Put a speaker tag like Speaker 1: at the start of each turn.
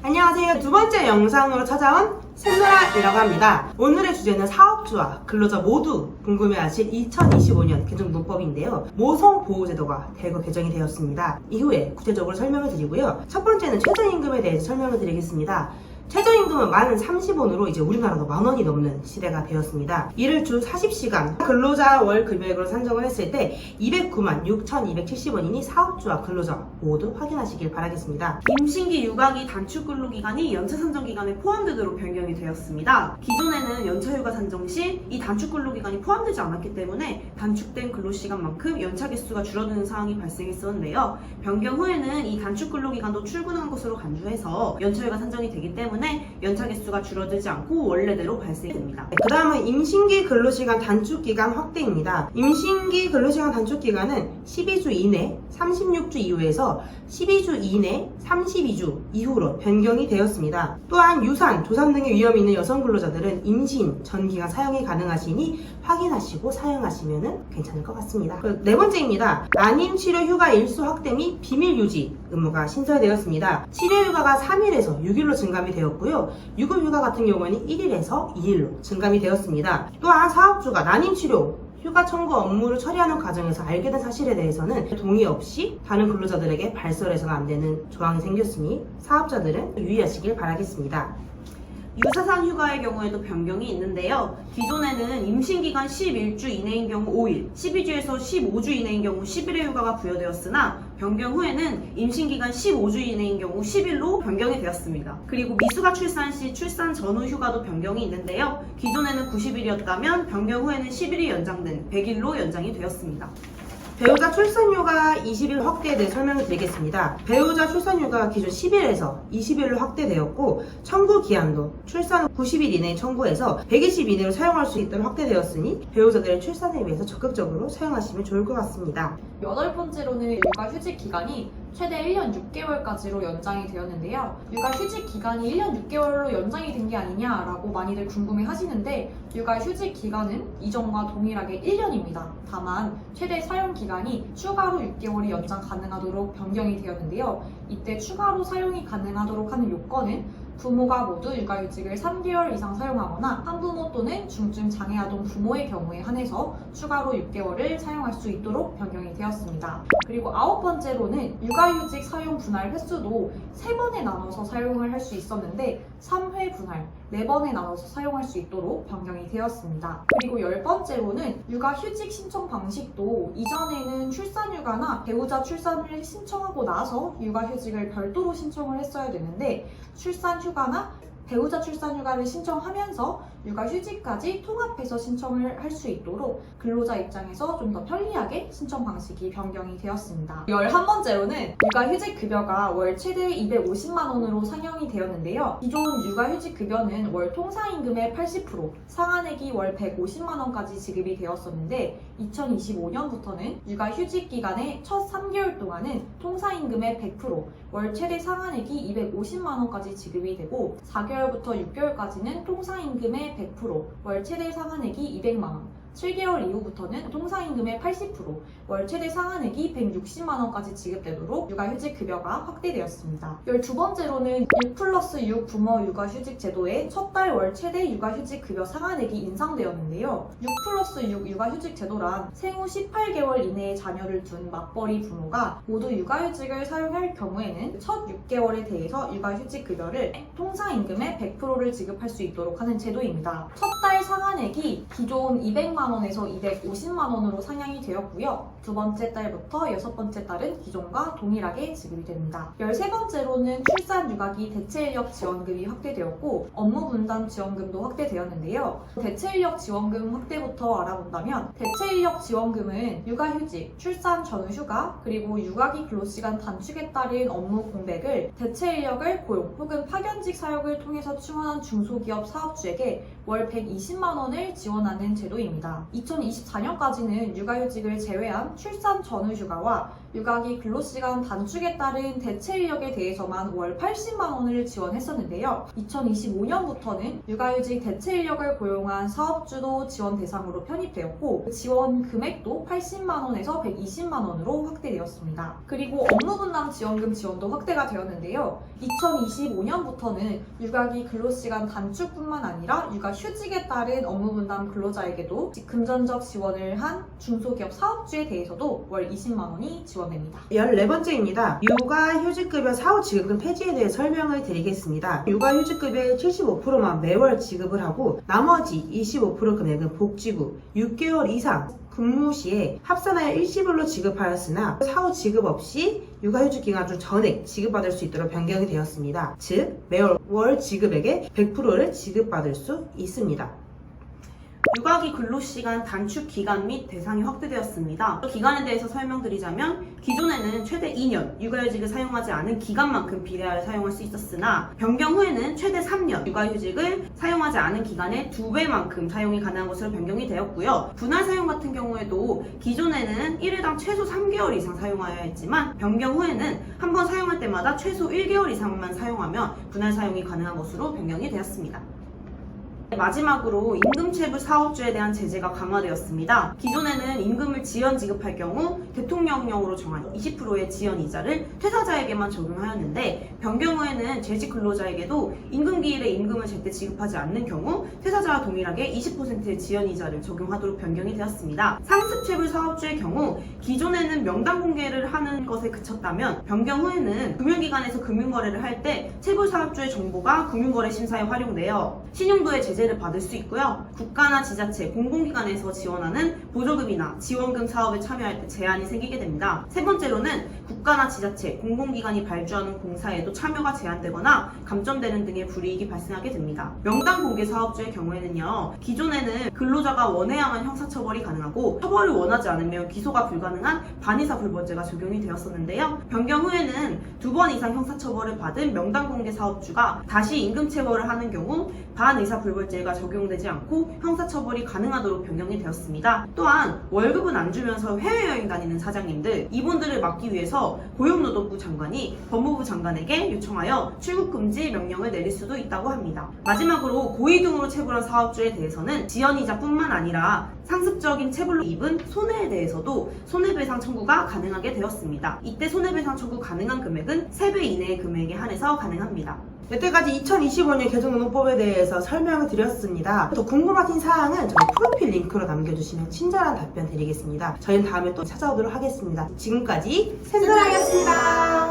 Speaker 1: 안녕하세요. 두 번째 영상으로 찾아온 샘노라이라고 합니다. 오늘의 주제는 사업주와 근로자 모두 궁금해하실 2025년 개정문법인데요. 모성보호제도가 대거 개정이 되었습니다. 이후에 구체적으로 설명을 드리고요. 첫 번째는 최저임금에 대해서 설명을 드리겠습니다. 최저임금은 만 30원으로 이제 우리나라도 만원이 넘는 시대가 되었습니다. 이를 주 40시간 근로자 월 급여액으로 산정을 했을 때 209만 6,270원이니 사업주와 근로자 모두 확인하시길 바라겠습니다.
Speaker 2: 임신기 육아기 단축 근로기간이 연차 산정 기간에 포함되도록 변경이 되었습니다. 기존에는 연차 휴가 산정 시 이 단축 근로기간이 포함되지 않았기 때문에 단축된 근로시간만큼 연차 개수가 줄어드는 상황이 발생했었는데요. 변경 후에는 이 단축 근로기간도 출근한 것으로 간주해서 연차 휴가 산정이 되기 때문에 연차 개수가 줄어들지 않고 원래대로 발생됩니다.
Speaker 1: 그 다음은 임신기 근로시간 단축기간 확대입니다. 임신기 근로시간 단축기간은 12주 이내 36주 이후에서 12주 이내 32주 이후로 변경이 되었습니다. 또한 유산, 조산 등의 위험이 있는 여성 근로자들은 임신 전 기간 사용이 가능하시니 확인하시고 사용하시면 괜찮을 것 같습니다. 네 번째입니다. 난임 치료 휴가 일수 확대 및 비밀 유지 의무가 신설되었습니다. 치료 휴가가 3일에서 6일로 증감이 되었고요. 유급 휴가 같은 경우에는 1일에서 2일로 증감이 되었습니다. 또한 사업주가 난임 치료 휴가 청구 업무를 처리하는 과정에서 알게 된 사실에 대해서는 동의 없이 다른 근로자들에게 발설해서는 안 되는 조항이 생겼으니 사업자들은 유의하시길 바라겠습니다.
Speaker 2: 유사상 휴가의 경우에도 변경이 있는데요. 기존에는 임신기간 11주 이내인 경우 5일, 12주에서 15주 이내인 경우 10일의 휴가가 부여되었으나 변경 후에는 임신기간 15주 이내인 경우 10일로 변경이 되었습니다. 그리고 미수가 출산 시 출산 전후 휴가도 변경이 있는데요. 기존에는 90일이었다면 변경 후에는 10일이 연장된 100일로 연장이 되었습니다.
Speaker 1: 배우자 출산휴가 20일 확대에 대해 설명을 드리겠습니다. 배우자 출산휴가가 기존 10일에서 20일로 확대되었고 청구 기한도 출산 후 90일 이내에 청구해서 120일 이내로 사용할 수 있도록 확대되었으니 배우자들의 출산에 위해서 적극적으로 사용하시면 좋을 것 같습니다.
Speaker 3: 여덟 번째로는 육아휴직 기간이 최대 1년 6개월까지로 연장이 되었는데요. 육아휴직 기간이 1년 6개월로 연장이 된 게 아니냐라고 많이들 궁금해 하시는데 육아휴직 기간은 이전과 동일하게 1년입니다. 다만 최대 사용 기간이 추가로 6개월이 연장 가능하도록 변경이 되었는데요. 이때 추가로 사용이 가능하도록 하는 요건은 부모가 모두 육아휴직을 3개월 이상 사용하거나 한부모 또는 중증 장애아동 부모의 경우에 한해서 추가로 6개월을 사용할 수 있도록 변경이 되었습니다. 그리고 아홉 번째로는 육아휴직 사용 분할 횟수도 3번에 나눠서 사용을 할 수 있었는데 3회 분할, 4번에 나눠서 사용할 수 있도록 변경이 되었습니다. 그리고 10번째로는 육아휴직 신청 방식도 이전에는 출산휴가나 배우자 출산을 신청하고 나서 육아휴직을 별도로 신청을 했어야 되는데 출산휴가나 배우자 출산휴가를 신청하면서 육아휴직까지 통합해서 신청을 할 수 있도록 근로자 입장에서 좀 더 편리하게 신청 방식이 변경이 되었습니다. 11번째로는 육아휴직 급여가 월 최대 250만 원으로 상향이 되었는데요. 기존 육아휴직 급여는 월 통상임금의 80%, 상한액이 월 150만 원까지 지급이 되었었는데 2025년부터는 육아휴직 기간의 첫 3개월 동안은 통상임금의 100%, 월 최대 상한액이 250만 원까지 지급이 되고 4개월부터 6개월까지는 통상임금의 100%, 월 최대 상한액이 200만 원, 7개월 이후부터는 통상임금의 80%, 월 최대 상한액이 160만 원까지 지급되도록 육아휴직 급여가 확대되었습니다. 12번째로는 6+6 부모 육아휴직 제도의 첫 달 월 최대 육아휴직 급여 상한액이 인상되었는데요. 6+6 육아휴직 제도란 생후 18개월 이내의 자녀를 둔 맞벌이 부모가 모두 육아휴직을 사용할 경우에는 첫 6개월에 대해서 육아휴직 급여를 통상임금의 100%를 지급할 수 있도록 하는 제도입니다. 첫 달 상한액이 기존 200만 원에서 250만 원으로 상향이 되었고요. 두 번째 달부터 여섯 번째 달은 기존과 동일하게 지급이 됩니다. 13번째로는 출산 육아기 대체인력 지원금이 확대되었고 업무 분담 지원금도 확대되었는데요. 대체인력 지원금 확대부터 알아본다면 대체인력 지원금은 육아휴직, 출산 전후 휴가, 그리고 육아기 근로시간 단축에 따른 업무 공백을 대체인력을 고용 혹은 파견직 사역을 통해서 충원한 중소기업 사업주에게 월 120만 원을 지원하는 제도입니다. 2024년까지는 육아휴직을 제외한 출산 전후 휴가와 육아기 근로시간 단축에 따른 대체 인력에 대해서만 월 80만 원을 지원했었는데요. 2025년부터는 육아휴직 대체 인력을 고용한 사업주도 지원 대상으로 편입되었고 지원 금액도 80만 원에서 120만 원으로 확대되었습니다. 그리고 업무분담 지원금 지원도 확대가 되었는데요. 2025년부터는 육아기 근로시간 단축뿐만 아니라 육아휴직에 따른 업무분담 근로자에게도 금전적 지원을 한 중소기업 사업주에 대해서도 월 20만 원이 지원됩니다.
Speaker 1: 14번째입니다. 육아휴직급여 사후 지급금 폐지에 대해 설명을 드리겠습니다. 육아휴직급여의 75%만 매월 지급을 하고 나머지 25% 금액은 복직 후 6개월 이상 근무 시에 합산하여 일시불로 지급하였으나 사후 지급 없이 육아휴직 기간 중 전액 지급받을 수 있도록 변경이 되었습니다. 즉 매월 월 지급액의 100%를 지급받을 수 있습니다.
Speaker 2: 육아기 근로시간 단축 기간 및 대상이 확대되었습니다. 기간에 대해서 설명드리자면 기존에는 최대 2년 육아휴직을 사용하지 않은 기간만큼 비례하여 사용할 수 있었으나 변경 후에는 최대 3년 육아휴직을 사용하지 않은 기간의 2배만큼 사용이 가능한 것으로 변경이 되었고요. 분할 사용 같은 경우에도 기존에는 1회당 최소 3개월 이상 사용하여야 했지만 변경 후에는 한 번 사용할 때마다 최소 1개월 이상만 사용하면 분할 사용이 가능한 것으로 변경이 되었습니다. 마지막으로 임금체불 사업주에 대한 제재가 강화되었습니다. 기존에는 임금을 지연 지급할 경우 대통령령으로 정한 20%의 지연 이자를 퇴사자에게만 적용하였는데 변경 후에는 재직 근로자에게도 임금기일에 임금을 제때 지급하지 않는 경우 퇴사자와 동일하게 20%의 지연 이자를 적용하도록 변경이 되었습니다. 상습체불 사업주의 경우 기존에는 명단 공개를 하는 것에 그쳤다면 변경 후에는 금융기관에서 금융거래를 할 때 체불 사업주의 정보가 금융거래 심사에 활용되어 신용도의 제재를 받을 수 있고요. 국가나 지자체, 공공기관에서 지원하는 보조금이나 지원금 사업에 참여할 때 제한이 생기게 됩니다. 세 번째로는 국가나 지자체, 공공기관이 발주하는 공사에도 참여가 제한되거나 감점되는 등의 불이익이 발생하게 됩니다. 명단 공개 사업주의 경우에는요. 기존에는 근로자가 원해야만 형사처벌이 가능하고 처벌을 원하지 않으면 기소가 불가능한 반의사 불벌죄가 적용이 되었었는데요. 변경 후에는 2번 이상 형사처벌을 받은 명단 공개 사업주가 다시 임금체벌을 하는 경우 반의사 불벌죄가 적용되지 않고 형사처벌이 가능하도록 변경이 되었습니다. 또한 월급은 안 주면서 해외여행 다니는 사장님들 이분들을 막기 위해서 고용노동부 장관이 법무부 장관에게 요청하여 출국금지 명령을 내릴 수도 있다고 합니다. 마지막으로 고의 등으로 체불한 사업주에 대해서는 지연이자뿐만 아니라 상습적인 체불로 입은 손해에 대해서도 손해배상 청구가 가능하게 되었습니다. 이때 손해배상 청구 가능한 금액은 3배 이내의 금액에 한해서 가능합니다.
Speaker 1: 여태까지 2025년 개정노동법에 대해서 설명을 드렸습니다. 더 궁금하신 사항은 저희 프로필 링크로 남겨주시면 친절한 답변 드리겠습니다. 저희는 다음에 또 찾아오도록 하겠습니다. 지금까지 센터라이었습니다.